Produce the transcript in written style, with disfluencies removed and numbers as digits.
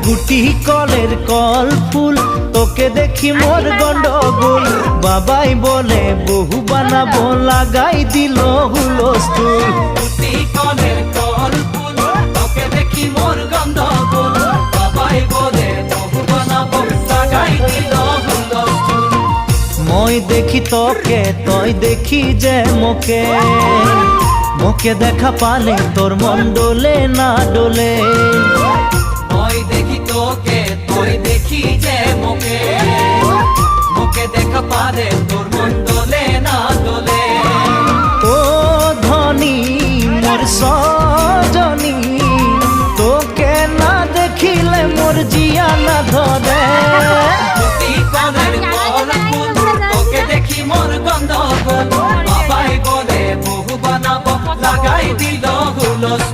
গুটি কলের কল ফুল তোকে দেখি মোর গন্ডগোল বাবাই বলে বহু বানাবো লাগাই দিল হুলস্থুল গুটি কলের কল ফুল তোকে দেখি মোর গন্ডগোল বাবাই বলে বহু বানাবো লাগাই দিল হুলস্থুল মই দেখি তোকে তই দেখি যে মোকে মোকে দেখা পালে তোর মন ডোলে না ডোলে মই দেখি তোকে তুই দেখি যে মোকে মোকে দেখা পারে তোর মন দোলে না দোলে ও ধনী মোর সজনী তোকে না দেখিলে মোর জিয়া না ধরে গুটি কলের কল ফুল তোকে দেখি মোর গন্ডগোল বাবাই বলে বহু বানাবো লাগাই দিল হুলস্থুল